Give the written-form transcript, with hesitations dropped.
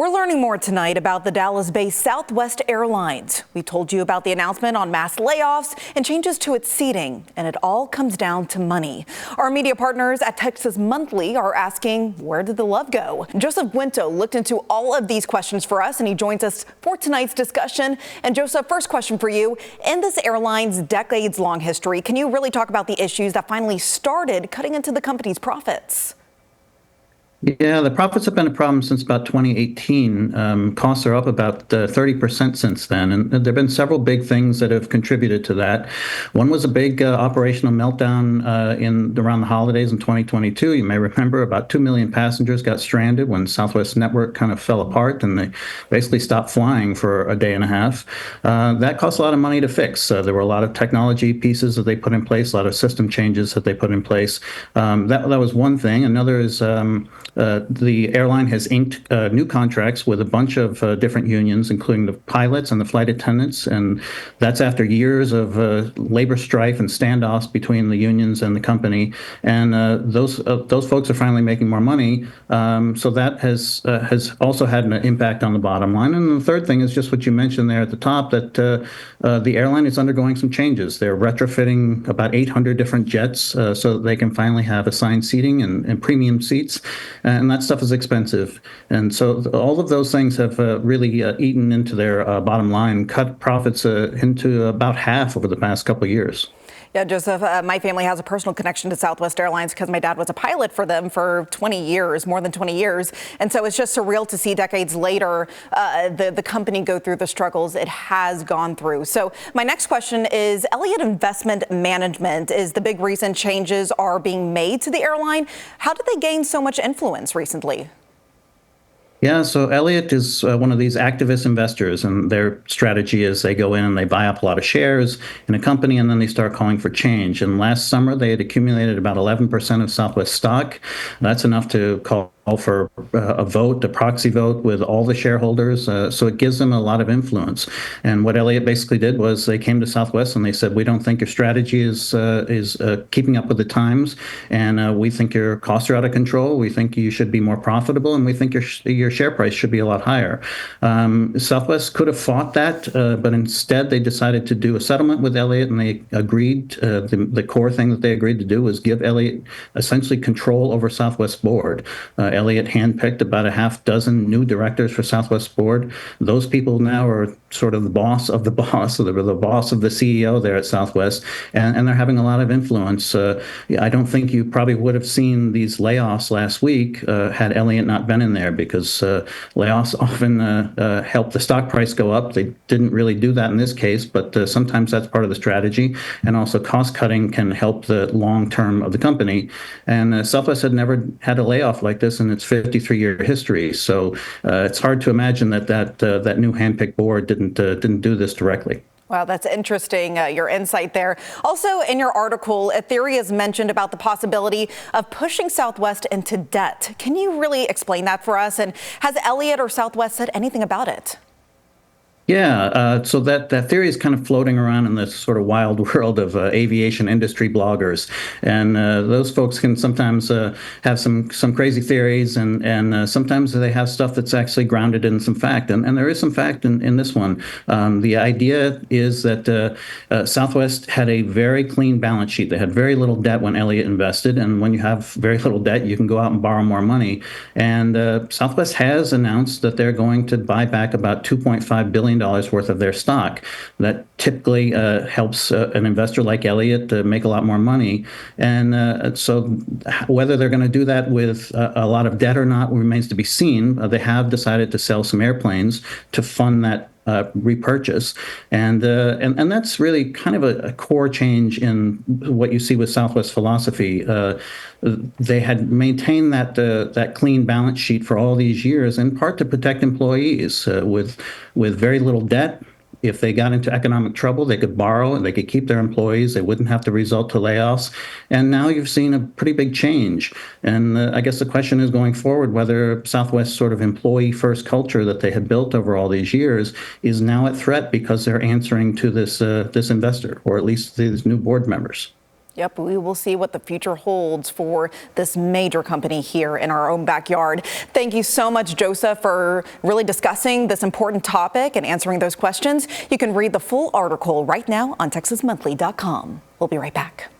We're learning more tonight about the Dallas-based Southwest Airlines. We told you about the announcement on mass layoffs and changes to its seating, and it all comes down to money. Our media partners at Texas Monthly are asking, where did the love go? Joseph Guinto looked into all of these questions for us, and he joins us for tonight's discussion. And Joseph, first question for you. In this airline's decades-long history, can you really talk about the issues that finally started cutting into the company's profits? Yeah, the profits have been a problem since about 2018. Costs are up about 30% since then. And there have been several big things that have contributed to that. One was a big operational meltdown around the holidays in 2022. You may remember about 2 million passengers got stranded when Southwest network kind of fell apart and they basically stopped flying for a day and a half. That cost a lot of money to fix. There were a lot of technology pieces that they put in place, a lot of system changes that they put in place. That was one thing. Another is the airline has inked new contracts with a bunch of different unions, including the pilots and the flight attendants, and that's after years of labor strife and standoffs between the unions and the company. And those folks are finally making more money, so that has also had an impact on the bottom line. And the third thing is just what you mentioned there at the top, that the airline is undergoing some changes. They're retrofitting about 800 different jets so that they can finally have assigned seating and premium seats. And that stuff is expensive. And so all of those things have really eaten into their bottom line, cut profits into about half over the past couple of years. Yeah, Joseph, my family has a personal connection to Southwest Airlines because my dad was a pilot for them for 20 years, more than 20 years. And so it's just surreal to see decades later the company go through the struggles it has gone through. So my next question is, Elliott Investment Management is the big reason changes are being made to the airline. How did they gain so much influence recently? Yeah, so Elliott is one of these activist investors, and their strategy is they go in and they buy up a lot of shares in a company, and then they start calling for change. And last summer, they had accumulated about 11% of Southwest stock. That's enough to call for a vote, a proxy vote with all the shareholders. So it gives them a lot of influence. And what Elliott basically did was they came to Southwest and they said, we don't think your strategy is keeping up with the times. And we think your costs are out of control. We think you should be more profitable. And we think your share price should be a lot higher. Southwest could have fought that, but instead they decided to do a settlement with Elliott, and they agreed. The core thing that they agreed to do was give Elliott essentially control over Southwest board. Elliott handpicked about a half dozen new directors for Southwest board. Those people now are sort of the boss of the boss, or the boss of the CEO there at Southwest, and they're having a lot of influence. I don't think you probably would have seen these layoffs last week had Elliott not been in there, because layoffs often help the stock price go up. They didn't really do that in this case, but sometimes that's part of the strategy. And also cost cutting can help the long term of the company. And Southwest had never had a layoff like this in its 53-year history. So it's hard to imagine that new handpicked board didn't do this directly. Wow, that's interesting, your insight there. Also, in your article, a theory is mentioned about the possibility of pushing Southwest into debt. Can you really explain that for us? And has Elliott or Southwest said anything about it? Yeah, so that theory is kind of floating around in this sort of wild world of aviation industry bloggers, and those folks can sometimes have some crazy theories, and sometimes they have stuff that's actually grounded in some fact, and there is some fact in this one. The idea is that Southwest had a very clean balance sheet. They had very little debt when Elliott invested, and when you have very little debt, you can go out and borrow more money. And Southwest has announced that they're going to buy back about $2.5 billion worth of their stock. That typically helps an investor like Elliott to make a lot more money. And so whether they're going to do that with a lot of debt or not remains to be seen. They have decided to sell some airplanes to fund that repurchase, and that's really kind of a core change in what you see with Southwest philosophy. They had maintained that clean balance sheet for all these years, in part to protect employees with very little debt. If they got into economic trouble, they could borrow and they could keep their employees. They wouldn't have to resort to layoffs. And now you've seen a pretty big change. And I guess the question is going forward whether Southwest's sort of employee-first culture that they had built over all these years is now at threat because they're answering to this investor, or at least these new board members. Yep, we will see what the future holds for this major company here in our own backyard. Thank you so much, Joseph, for really discussing this important topic and answering those questions. You can read the full article right now on TexasMonthly.com. We'll be right back.